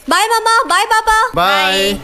Bye मामा, bye पापा। Bye.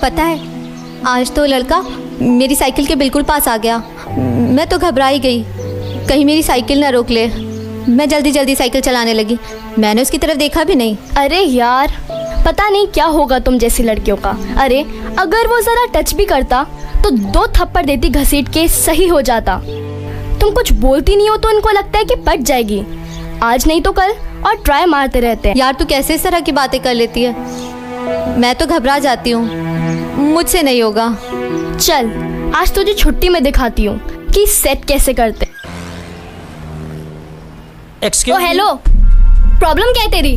पता है, आज तो लड़का मेरी साइकिल के बिल्कुल पास आ गया। मैं तो घबरा ही गई, कहीं मेरी साइकिल ना रोक ले। मैं जल्दी जल्दी साइकिल चलाने लगी, मैंने उसकी तरफ देखा भी नहीं। अरे यार, पता नहीं क्या होगा तुम जैसी लड़कियों का। अरे अगर वो जरा टच भी करता तो 2 थप्पड़ देती घसीट के, सही हो जाता। तुम कुछ बोलती नहीं हो तो इनको लगता है कि पट जाएगी, आज नहीं तो कल, और ट्राई मारते रहते हैं। यार तू कैसे इस तरह की बातें कर लेती है, मैं तो घबरा जाती हूँ, मुझसे नहीं होगा। चल आज तुझे छुट्टी में दिखाती हूँ कि सेट कैसे करते। एक्सक्यूज। हेलो, प्रॉब्लम क्या है तेरी?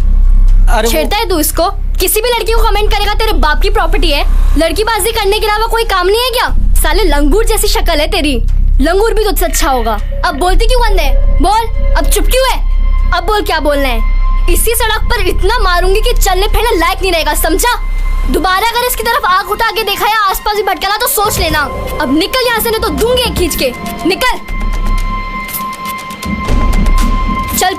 छेड़ता है तू इसको? किसी भी लड़की को कमेंट करेगा तेरे बाप की प्रॉपर्टी है। लड़कीबाजी करने के अलावा कोई काम नहीं है क्या? साले लंगूर जैसी शक्ल है तेरी, लंगूर भी तुझसे अच्छा होगा। अब बोलती क्यों बंद है? बोल, अब चुप क्यों है? अब बोल क्या बोलना है। इसी सड़क पर इतना मारूंगी कि चलने फिरने लायक नहीं रहेगा, समझा? दोबारा अगर इसकी तरफ आंख उठा के देखा या आसपास भी भटका तो सोच लेना। अब निकल यहाँ से, नहीं तो दूंगी एक खींच के। निकल, चल।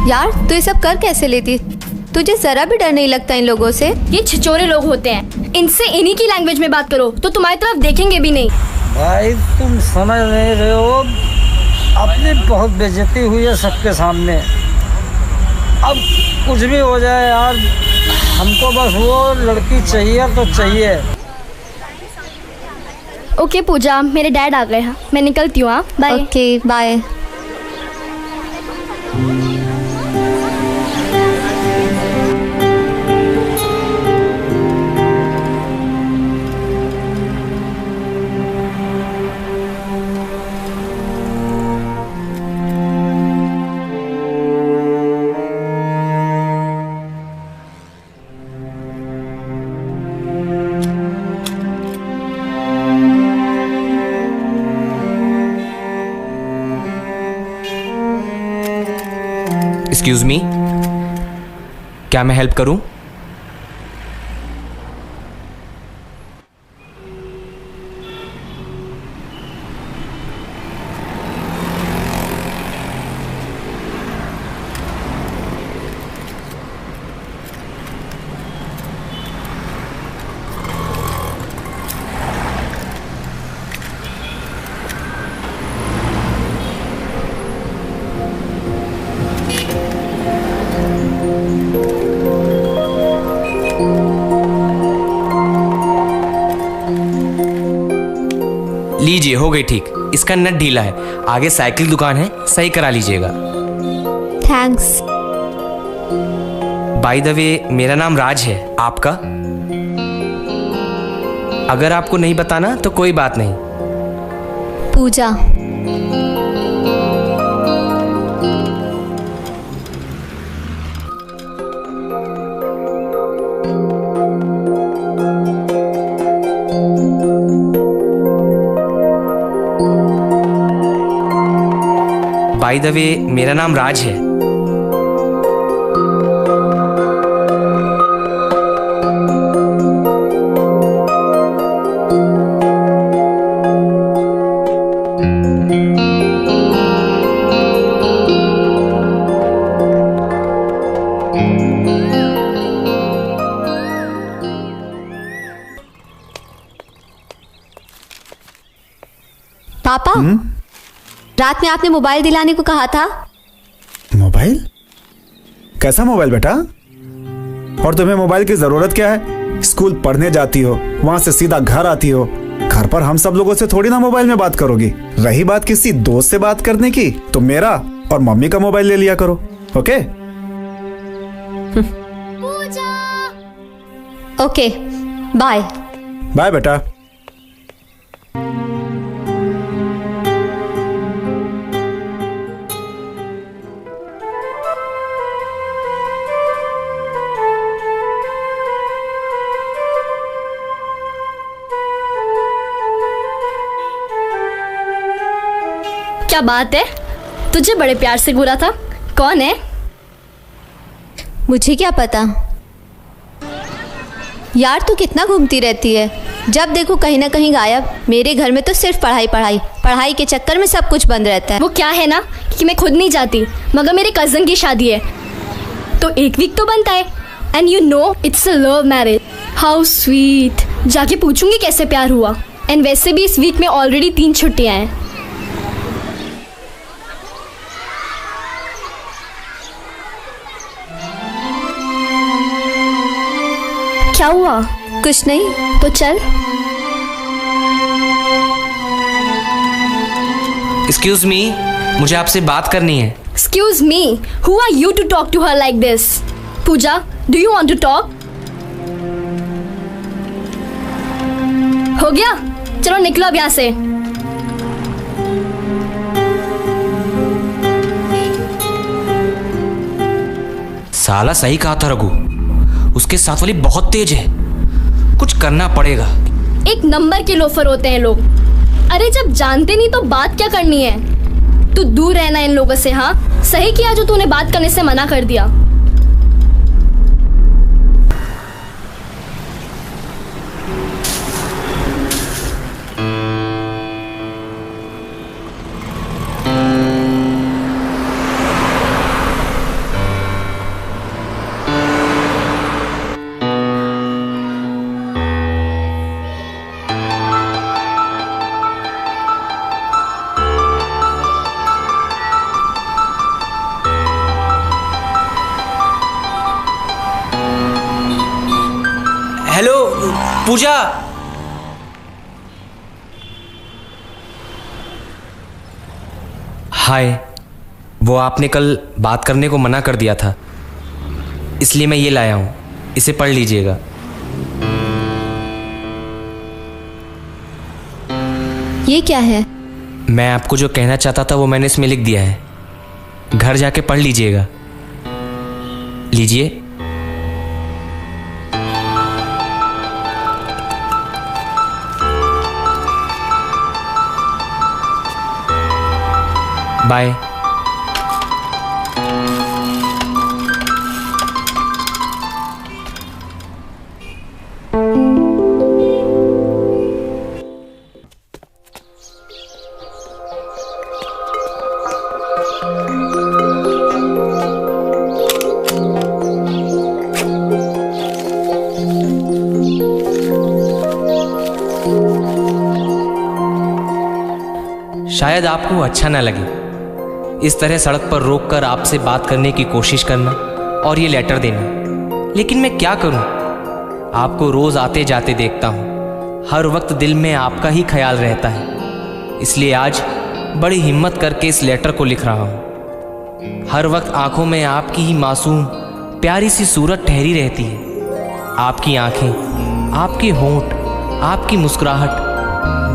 यार तू ये सब कर कैसे लेती? तुझे जरा भी डर नहीं लगता इन लोगों से? ये छिचोरे लोग होते हैं, इनसे इन्हीं की लैंग्वेज में बात करो तो तुम्हारी तरफ देखेंगे भी नहीं। भाई तुम समझ नहीं रहे हो, अपनी बहुत बेइज्जती हुई है सबके सामने। अब कुछ भी हो जाए यार, हमको बस वो लड़की चाहिए तो चाहिए। ओके पूजा, मेरे डैड आ गए हैं, मैं निकलती हूँ। Bye. Okay bye. Excuse me, क्या मैं हेल्प करूं? लीजिए, हो गई ठीक। इसका नट ढीला है, आगे साइकिल दुकान है, सही करा लीजिएगा। थैंक्स। बाय द वे, मेरा नाम राज है, आपका? अगर आपको नहीं बताना तो कोई बात नहीं। पूजा। बाय द वे, मेरा नाम राज है। पापा, रात में आपने मोबाइल दिलाने को कहा था। मोबाइल? कैसा मोबाइल बेटा? और तुम्हें मोबाइल की जरूरत क्या है? स्कूल पढ़ने जाती हो, वहां से सीधा घर आती हो। घर पर हम सब लोगों से थोड़ी ना मोबाइल में बात करोगी। रही बात किसी दोस्त से बात करने की, तो मेरा और मम्मी का मोबाइल ले लिया करो, ओके? Okay, bye. बाय बेटा। क्या बात है, तुझे बड़े प्यार से घूरा था, कौन है? मुझे क्या पता यार, तू कितना घूमती रहती है, जब देखो कहीं ना कहीं गायब। मेरे घर में तो सिर्फ पढ़ाई पढ़ाई पढ़ाई के चक्कर में सब कुछ बंद रहता है। वो क्या है ना कि मैं खुद नहीं जाती, मगर मेरे कज़न की शादी है तो एक वीक तो बनता है। And you know it's a love marriage. How sweet. जाके पूछूंगी कैसे प्यार हुआ। एंड वैसे भी इस वीक में ऑलरेडी 3 छुट्टियां हैं। क्या हुआ? कुछ नहीं। तो चल। एक्सक्यूज मी, मुझे आपसे बात करनी है। Excuse me, who are you to talk to her like this? Pooja, do you want to talk? हो गया, चलो निकलो अब यहाँ से। साला सही कहा था रघु, उसके साथ वाली बहुत तेज है, कुछ करना पड़ेगा। एक नंबर के लोफर होते हैं लोग। अरे जब जानते नहीं तो बात क्या करनी है? तू दूर रहना इन लोगों से। हाँ सही किया जो तूने बात करने से मना कर दिया। हेलो पूजा। हाय, वो आपने कल बात करने को मना कर दिया था, इसलिए मैं ये लाया हूं, इसे पढ़ लीजिएगा। ये क्या है? मैं आपको जो कहना चाहता था वो मैंने इसमें लिख दिया है, घर जाके पढ़ लीजिएगा। लीजिए। बाय। शायद आपको अच्छा ना लगे इस तरह सड़क पर रोककर आपसे बात करने की कोशिश करना और ये लेटर देना, लेकिन मैं क्या करूं? आपको रोज आते जाते देखता हूं, हर वक्त दिल में आपका ही ख्याल रहता है, इसलिए आज बड़ी हिम्मत करके इस लेटर को लिख रहा हूं। हर वक्त आंखों में आपकी ही मासूम प्यारी सी सूरत ठहरी रहती है। आपकी आंखें, आपके होंठ, आपकी मुस्कुराहट,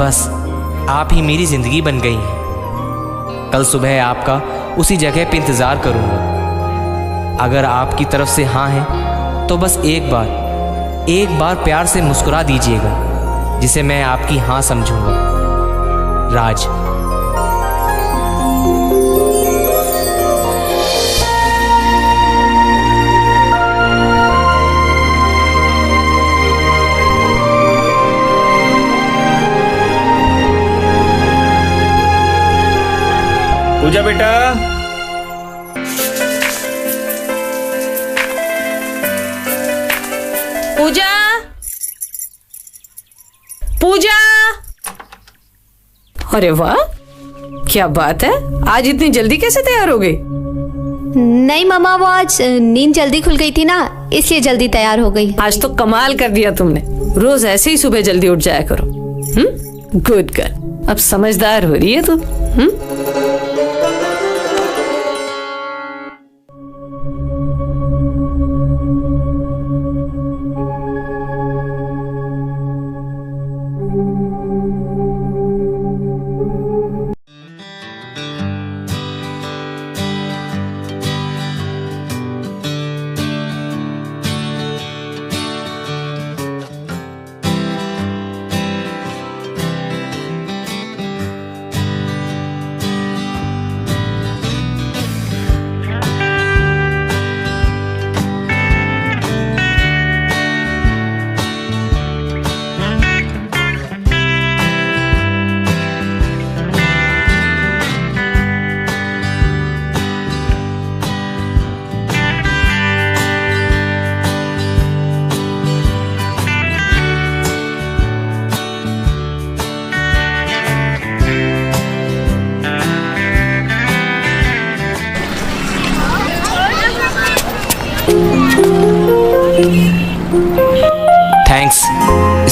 बस आप ही मेरी जिंदगी बन गई हैं। कल सुबह आपका उसी जगह पे इंतज़ार करूँगा। अगर आपकी तरफ से हाँ है तो बस एक बार प्यार से मुस्कुरा दीजिएगा, जिसे मैं आपकी हाँ समझूंगा। राज। पूजा बेटा, पूजा, पूजा। अरे वाह, क्या बात है, आज इतनी जल्दी कैसे तैयार हो गई? नहीं मामा, वो आज नींद जल्दी खुल गई थी ना, इसलिए जल्दी तैयार हो गई। आज तो कमाल कर दिया तुमने, रोज ऐसे ही सुबह जल्दी उठ जाया करो। गुड गर्ल, अब समझदार हो रही है तू।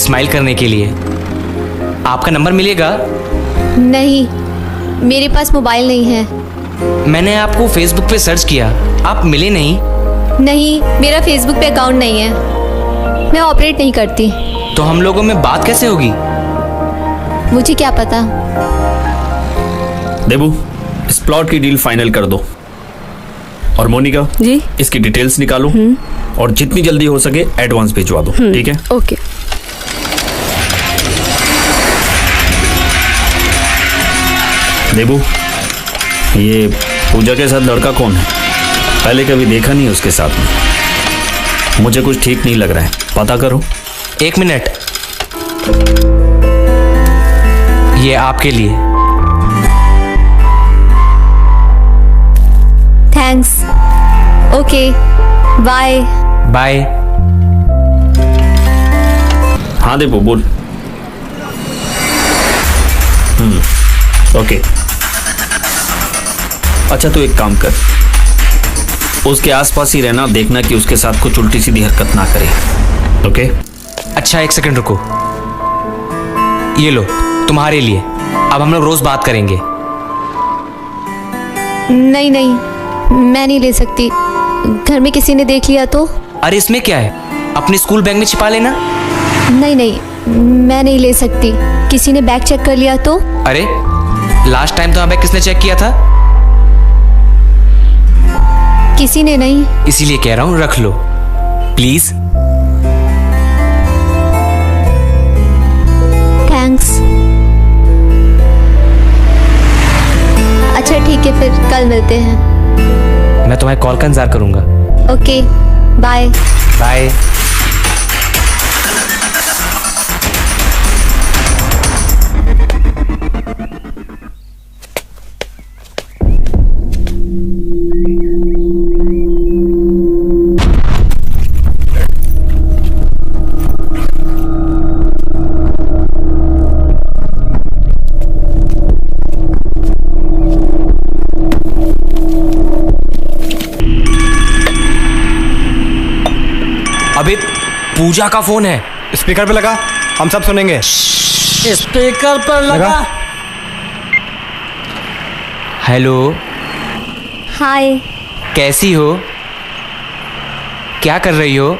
स्माइल करने के लिए। आपका नंबर मिलेगा? नहीं, मेरे पास मोबाइल नहीं है। मैंने आपको फेसबुक पे सर्च किया, आप मिले नहीं। नहीं, मेरा फेसबुक पे अकाउंट नहीं है, मैं ऑपरेट नहीं करती। तो हम लोगों में बात कैसे होगी? मुझे क्या पता। देबू, इस प्लॉट की डील फाइनल कर दो। और मोनिका जी, इसकी डिटेल्स निकालो और जितनी जल्दी हो सके एडवांस भिजवा दो। ठीक है? ओके। देबू, ये पूजा के साथ लड़का कौन है? पहले कभी देखा नहीं उसके साथ में। मुझे कुछ ठीक नहीं लग रहा है, पता करो। 1 मिनट, ये आपके लिए। थैंक्स। Okay, bye. बाय। हाँ देबू, बोल। ओके। अच्छा, तो एक काम कर, उसके आसपास ही रहना, देखना कि उसके साथ कुछ उल्टी सीधी हरकत ना करे। ओके? अच्छा, 1 सेकंड रुको। ये लो, तुम्हारे लिए। अब हम लोग रोज बात करेंगे। नहीं नहीं, मैं नहीं ले सकती। घर में किसी ने देख लिया तो? अरे इसमें क्या है, अपने स्कूल बैग में छिपा लेना। नहीं नहीं, मैं नहीं ले सकती। किसी ने बैग चेक कर लिया तो? अरे लास्ट टाइम तो बैग किसने चेक किया था? किसी ने नहीं। इसीलिए कह रहा हूं, रख लो प्लीज। थैंक्स। अच्छा ठीक है, फिर कल मिलते हैं। मैं तुम्हारे कॉल का इंतजार करूंगा। Okay, bye. बाय। अबे पूजा का फोन है। स्पीकर पे लगा, हम सब सुनेंगे। स्पीकर पर लगा। हेलो, हाय। कैसी हो? क्या कर रही हो?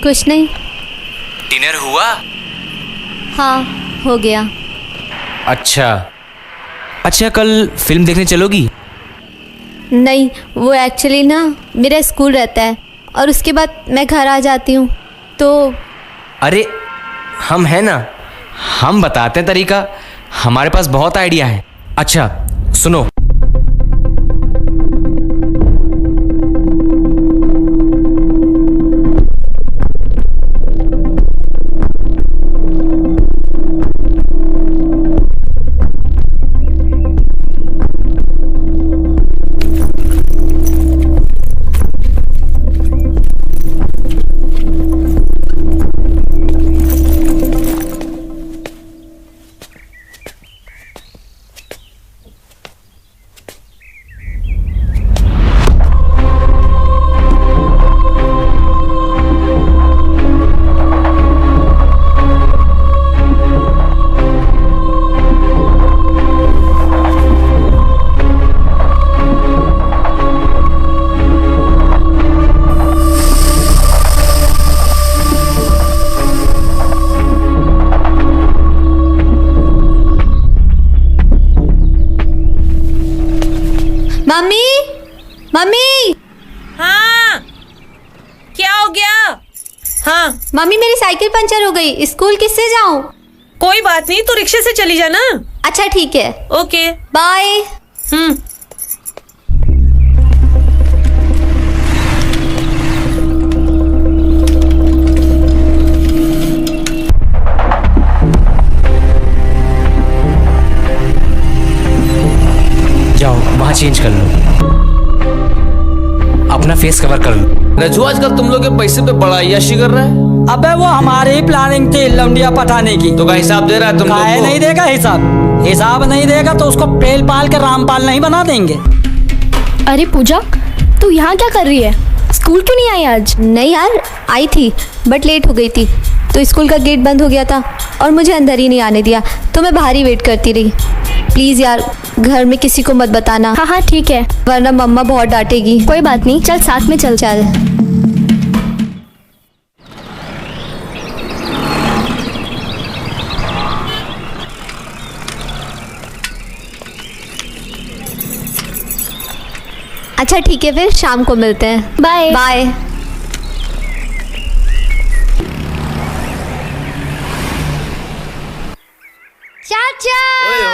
कुछ नहीं। डिनर हुआ? हाँ, हो गया। अच्छा, कल फिल्म देखने चलोगी? नहीं, वो एक्चुअली ना मेरा स्कूल रहता है और उसके बाद मैं घर आ जाती हूँ तो। अरे हम हैं ना, हम बताते हैं तरीका, हमारे पास बहुत आइडिया है। अच्छा सुनो, मम्मी, मम्मी। हाँ, क्या हो गया? हाँ, मम्मी मेरी साइकिल पंचर हो गई, स्कूल किससे जाऊं? कोई बात नहीं, तू रिक्शे से चली जाना। अच्छा ठीक है, ओके, बाय। जाओ वहां चेंज कर लो, अपना फेस कवर कर लो। रजू आजकल तुम लोग के पैसे पे बड़ा अय्याशी कर रहा है। अबे वो हमारी ही प्लानिंग थी लौंडिया पटाने की। तो का हिसाब दे रहा है तुम लोग काहे को? नहीं देगा हिसाब नहीं देगा तो उसको पेल पाल के रामपाल नहीं बना देंगे। अरे पूजा, तू यहाँ क्या कर रही है? स्कूल क्यों नहीं आई आज? नहीं यार, आई थी बट लेट हो गई थी तो स्कूल का गेट बंद हो गया था और मुझे अंदर ही नहीं आने दिया, तो मैं बाहर ही वेट करती रही। प्लीज़ यार, घर में किसी को मत बताना। हाँ हाँ ठीक है, वरना मम्मा बहुत डांटेगी। कोई बात नहीं, चल साथ में चल। चल। अच्छा ठीक है, फिर शाम को मिलते हैं। Bye bye. चाचा,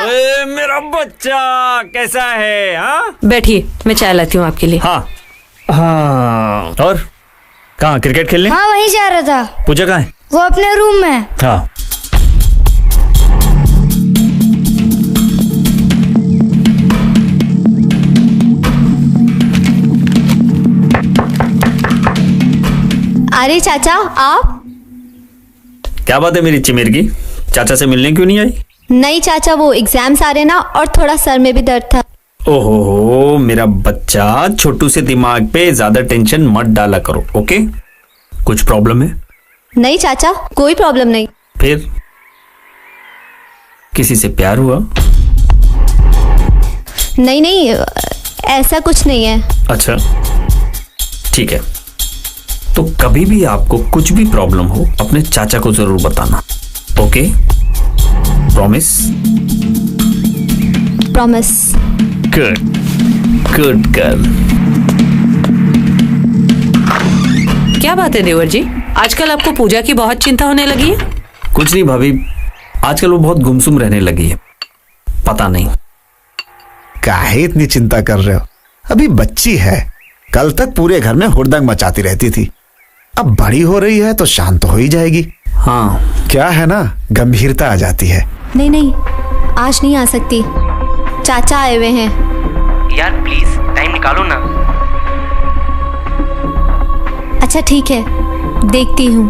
ओए मेरा बच्चा कैसा है? हाँ बैठिए, मैं चाय लाती हूँ आपके लिए। हाँ हाँ। और कहाँ क्रिकेट खेलने? हाँ वहीं जा रहा था। पूजा कहाँ है? वो अपने रूम में। हाँ। अरे चाचा, आप? क्या बात है मेरी चिमिरगी, चाचा से मिलने क्यों नहीं आई? नहीं चाचा, वो एग्जाम्स आ रहे ना और थोड़ा सर में भी दर्द था। ओहो मेरा बच्चा, छोटू से दिमाग पे ज्यादा टेंशन मत डाला करो, ओके? कुछ प्रॉब्लम है? नहीं चाचा, कोई प्रॉब्लम नहीं। फिर किसी से प्यार हुआ? नहीं नहीं, ऐसा कुछ नहीं है। अच्छा ठीक है, तो कभी भी आपको कुछ भी प्रॉब्लम हो अपने चाचा को जरूर बताना, okay? Promise? Promise. Good good girl. क्या बात है देवर जी, आजकल आपको पूजा की बहुत चिंता होने लगी है? कुछ नहीं भाभी, आजकल वो बहुत गुमसुम रहने लगी है, पता नहीं। काहे इतनी चिंता कर रहे हो? अभी बच्ची है, कल तक पूरे घर में हुड़दंग मचाती रहती थी। अब बड़ी हो रही है तो शांत हो ही जाएगी। हाँ क्या है ना, गंभीरता आ जाती है। नहीं नहीं, आज नहीं आ सकती, चाचा आए हुए हैं। यार प्लीज टाइम निकालो ना। अच्छा ठीक है, देखती हूँ।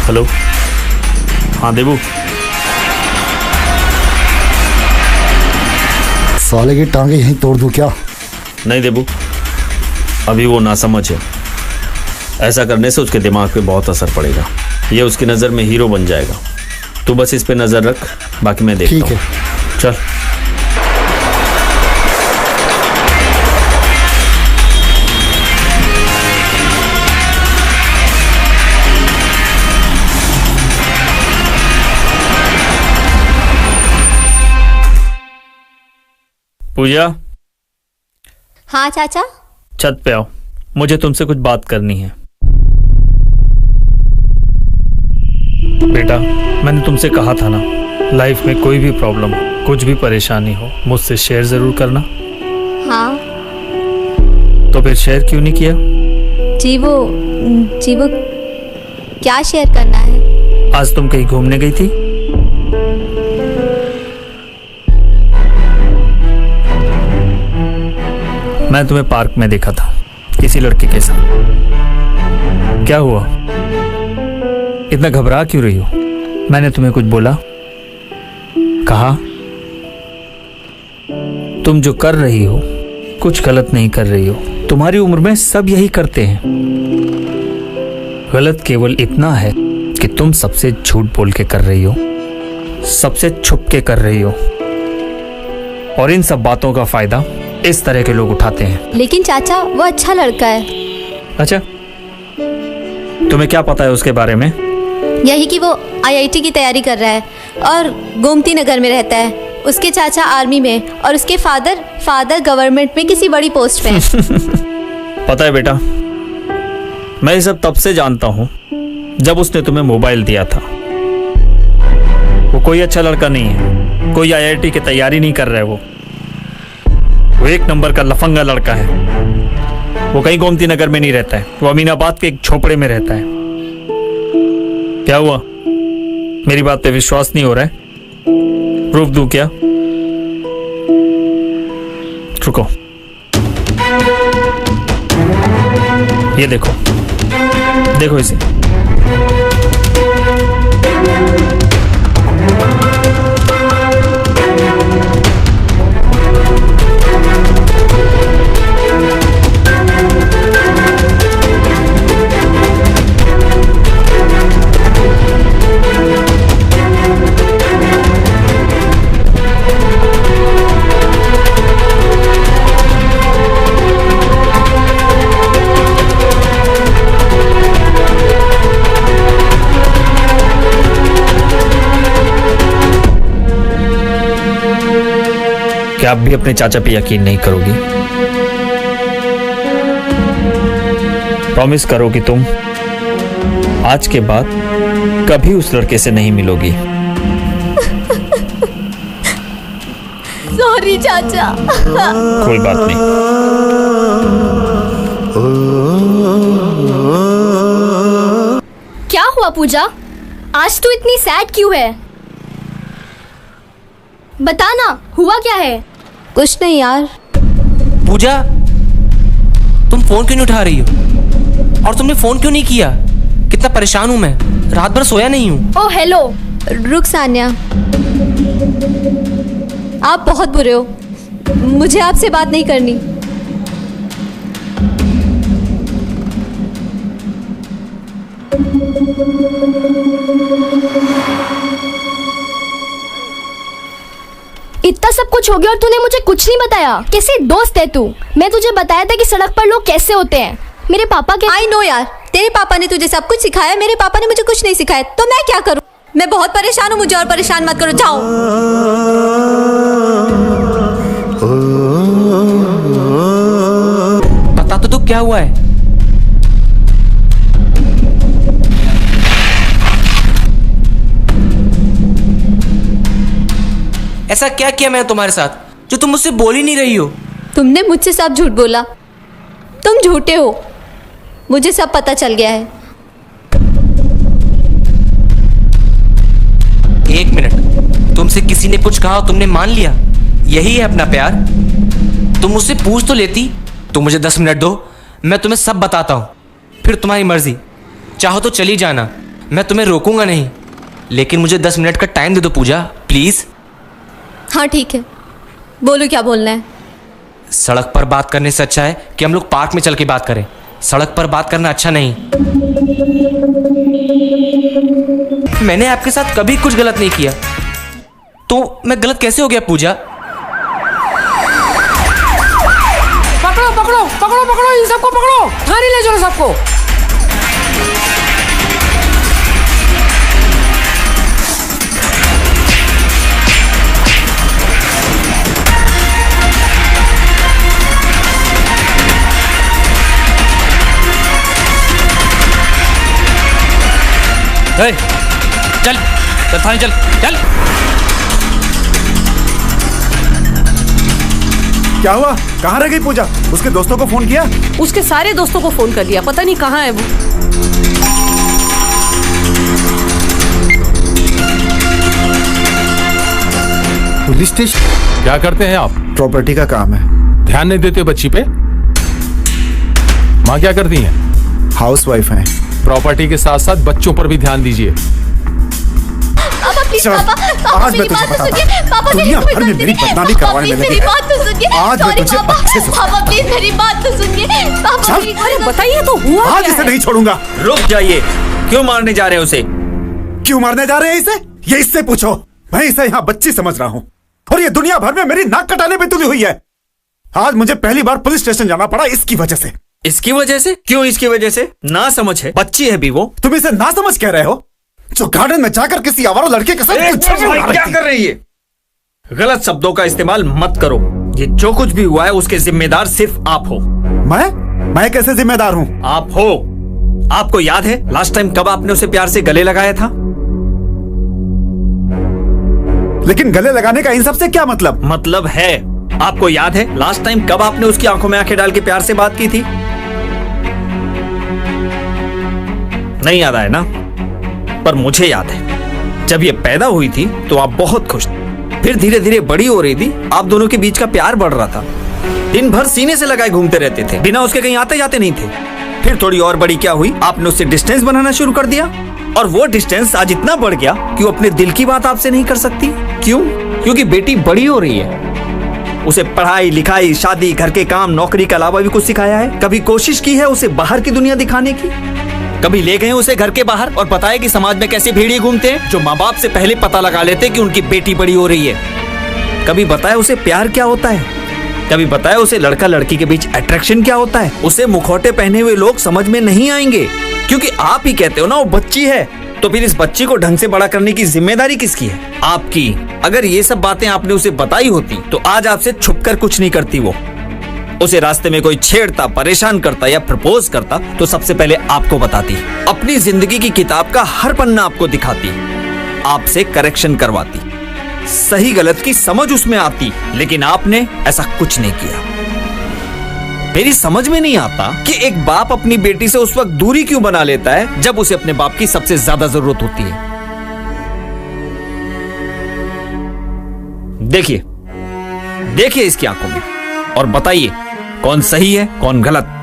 हेलो, हाँ देबू। साले की टांगे यहीं तोड़ दूं क्या? नहीं देबू, अभी वो नासमझ है, ऐसा करने से उसके दिमाग पे बहुत असर पड़ेगा, ये उसकी नज़र में हीरो बन जाएगा। तू बस इस पे नज़र रख, बाकी मैं देखता हूँ। ठीक है। चल। पूजा। हाँ चाचा। छत पे आओ, मुझे तुमसे कुछ बात करनी है। बेटा, मैंने तुमसे कहा था ना, लाइफ में कोई भी प्रॉब्लम हो, कुछ भी परेशानी हो, मुझसे शेयर जरूर करना। हाँ। तो फिर शेयर क्यों नहीं किया? जी वो क्या शेयर करना है? आज तुम कहीं घूमने गई थी? मैं तुम्हें पार्क में देखा था किसी लड़के के साथ। क्या हुआ, इतना घबरा क्यों रही हो? मैंने तुम्हें कुछ बोला? कहा? तुम जो कर रही हो कुछ गलत नहीं कर रही हो, तुम्हारी उम्र में सब यही करते हैं। गलत केवल इतना है कि तुम सबसे झूठ बोल के कर रही हो, सबसे छुप के कर रही हो, और इन सब बातों का फायदा इस तरह के लोग उठाते हैं। लेकिन चाचा, वो अच्छा लड़का है। अच्छा, तुम्हें क्या पता है उसके बारे में? यही कि वो IIT की तैयारी कर रहा है और गोमती नगर में रहता है। उसके चाचा आर्मी में और उसके फादर गवर्नमेंट में किसी बड़ी पोस्ट पे हैं। पता है बेटा, मैं ये सब तब से जानता हूँ जब उसने तुम्हें मोबाइल दिया था। वो कोई अच्छा लड़का नहीं है, कोई IIT की तैयारी नहीं कर रहा है। वो एक नंबर का लफंगा लड़का है। वो कहीं गोमती नगर में नहीं रहता है, वो अमीनाबाद के एक झोपड़े में रहता है। क्या हुआ, मेरी बात पे विश्वास नहीं हो रहा है? प्रूफ दूं क्या? रुको, ये देखो, देखो इसे। क्या आप भी अपने चाचा पे यकीन नहीं करोगी? प्रॉमिस करो कि तुम आज के बाद कभी उस लड़के से नहीं मिलोगी। सॉरी चाचा। कोई बात नहीं। क्या हुआ पूजा? आज तू इतनी सैड क्यों है? बता ना, हुआ क्या है? कुछ नहीं यार। पूजा, तुम फोन क्यों नहीं उठा रही हो? और तुमने फोन क्यों नहीं किया? कितना परेशान हूं मैं, रात भर सोया नहीं हूं। Oh hello. रुक सान्या, आप बहुत बुरे हो, मुझे आपसे बात नहीं करनी। इतना सब कुछ हो गया और तूने मुझे कुछ नहीं बताया। कैसे दोस्त है तू? मैं तुझे बताया था कि सड़क पर लोग कैसे होते हैं। मेरे पापा के आई नो यार, तेरे पापा ने तुझे सब कुछ सिखाया, मेरे पापा ने मुझे कुछ नहीं सिखाया, तो मैं क्या करूं? मैं बहुत परेशान हूं, मुझे और परेशान मत करो, जाओ। बता तो क्या हुआ है? ऐसा क्या किया मैंने तुम्हारे साथ जो तुम मुझसे बोल ही नहीं रही हो? तुमने मुझसे सब झूठ बोला, तुम झूठे हो, मुझे सब पता चल गया है। एक मिनट, तुमसे किसी ने कुछ कहा और तुमने मान लिया? यही है अपना प्यार? तुम मुझसे पूछ तो लेती। तुम मुझे 10 मिनट दो, मैं तुम्हें सब बताता हूँ, फिर तुम्हारी मर्जी। चाहो तो चली जाना, मैं तुम्हें रोकूंगा नहीं, लेकिन मुझे 10 मिनट का टाइम दे दो पूजा, प्लीज। हाँ ठीक है, बोलो क्या बोलना है। सड़क पर बात करने से अच्छा है कि हम लोग पार्क में चल के बात करें। सड़क पर बात करना अच्छा नहीं। मैंने आपके साथ कभी कुछ गलत नहीं किया, तो मैं गलत कैसे हो गया पूजा? पकड़ो पकड़ो पकड़ो पकड़ो, इन सबको पकड़ो, थाने ले चलो सबको। चल थाने चल चल। क्या हुआ? कहाँ रह गई पूजा? उसके दोस्तों को फोन किया? उसके सारे दोस्तों को फोन कर लिया, पता नहीं कहाँ है वो। Police station? क्या करते हैं आप? प्रॉपर्टी का काम है। ध्यान नहीं देते बच्ची पे? माँ क्या करती हैं? हाउस वाइफ है। प्रॉपर्टी के साथ साथ बच्चों पर भी ध्यान दीजिए। पापा प्लीज, पापा आज मेरी मैं बात तुझे तो बताता सुनिए। पापा मेरी दुनिया कोई भर में गलती मेरी नहीं है। बदनामी पापा करवाने प्लीज में लगी मेरी है। बात तो सुनिए। आज मैं सॉरी तुझे पापा, अच्छे से- पापा प्लीज मेरी बात तो सुनिए। पापा चल। प्लीज अरे बताइए तो हुआ आज क्या इसे है? नहीं छोड़ूंगा। रुक जाइए, क्यों मारने जा रहे हैं उसे? क्यों मारने जा रहे हैं इसे? ये इससे पूछो। मैं इसे यहाँ बच्ची समझ रहा हूँ और ये दुनिया भर में मेरी नाक कटाने पे तुली हुई है। आज मुझे पहली बार पुलिस स्टेशन जाना पड़ा इसकी वजह से। इसकी वजह से? क्यों इसकी वजह से? ना समझ है, बच्ची है भी वो। तुम इसे ना समझ कह रहे हो जो गार्डन में जाकर किसी आवारा लड़के के साथ क्या कर रही है? गलत शब्दों का इस्तेमाल मत करो। ये जो कुछ भी हुआ है उसके जिम्मेदार सिर्फ आप हो। मैं कैसे जिम्मेदार हूँ? आप हो। आपको याद है लास्ट टाइम कब आपने उसे प्यार से गले लगाया था? लेकिन गले लगाने का इन सब से क्या मतलब? मतलब है, आपको याद है लास्ट टाइम कब आपने उसकी आंखों में आंखें डाल के प्यार से बात की थी? नहीं याद आया ना? पर मुझे याद है, जब ये पैदा हुई थी तो आप बहुत खुश थे। फिर धीरे धीरे बड़ी हो रही थी, आप दोनों के बीच का प्यार बढ़ रहा था। दिन भर सीने से लगाए घूमते रहते थे, बिना उसके कहीं आते जाते नहीं थे। फिर थोड़ी और बड़ी क्या हुई, आपने उससे डिस्टेंस बनाना शुरू कर दिया। और वो डिस्टेंस आज इतना बढ़ गया कि वो अपने दिल की बात आपसे नहीं कर सकती। क्यों? क्योंकि बेटी बड़ी हो रही है। उसे पढ़ाई लिखाई, शादी, घर के काम, नौकरी के अलावा भी कुछ सिखाया है? कभी कोशिश की है उसे बाहर की दुनिया दिखाने की? कभी ले गए उसे घर के बाहर और बताया कि समाज में कैसे भेड़िए घूमते हैं, जो माँ बाप से पहले पता लगा लेते कि उनकी बेटी बड़ी हो रही है? कभी बताया उसे प्यार क्या होता है? कभी बताया उसे लड़का लड़की के बीच अट्रैक्शन क्या होता है? उसे मुखौटे पहने हुए लोग समझ में नहीं आएंगे, क्योंकि आप ही कहते हो ना वो बच्ची है। तो फिर इस बच्ची को ढंग से बड़ा करने की जिम्मेदारी किसकी है? आपकी। अगर ये सब बातें आपने उसे बताई होती तो आज आपसे छुपकर कुछ नहीं करती वो। उसे रास्ते में कोई छेड़ता, परेशान करता या प्रपोज करता तो सबसे पहले आपको बताती, अपनी जिंदगी की किताब का हर पन्ना आपको दिखाती, आपसे करेक्शन करवाती, सही गलत की समझ उसमें आती। लेकिन आपने ऐसा कुछ नहीं किया। मेरी समझ में नहीं आता कि एक बाप अपनी बेटी से उस वक्त दूरी क्यों बना लेता है जब उसे अपने बाप की सबसे ज्यादा जरूरत होती है। देखिए, देखिए इसकी आंखों में और बताइए कौन सही है कौन गलत।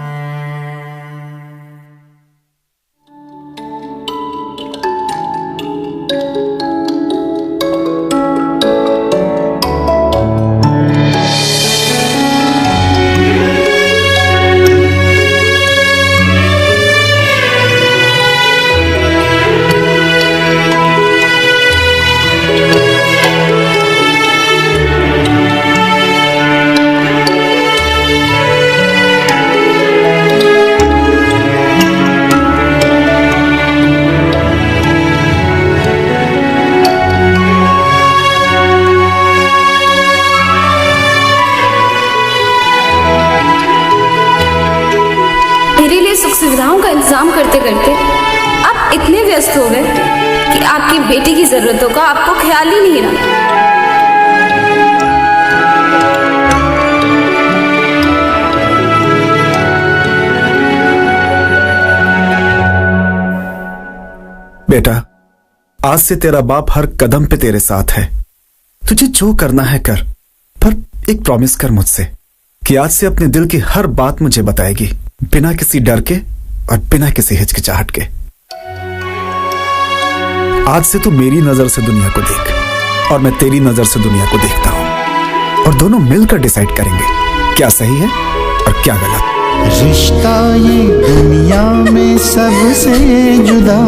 सुविधाओं का इंतजाम करते करते आप इतने व्यस्त हो गए कि आपकी बेटी की जरूरतों का आपको ख्याल ही नहीं रहा। बेटा, आज से तेरा बाप हर कदम पे तेरे साथ है। तुझे जो करना है कर, पर एक प्रॉमिस कर मुझसे कि आज से अपने दिल की हर बात मुझे बताएगी, बिना किसी डर के और बिना किसी हिचकिचाहट के। आज से तू मेरी नजर से दुनिया को देख और मैं तेरी नजर से दुनिया को देखता हूं, और दोनों मिलकर डिसाइड करेंगे क्या सही है और क्या गलत। रिश्ता ये दुनिया में सबसे जुदा,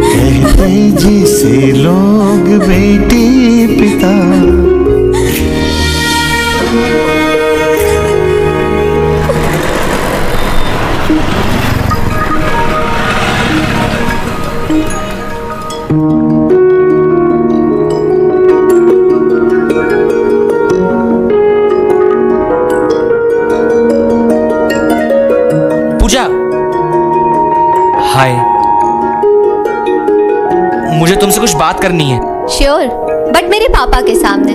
कहते जिसे लोग बेटी पिता। पूजा, हाय। मुझे तुमसे कुछ बात करनी है। श्योर, बट मेरे पापा के सामने।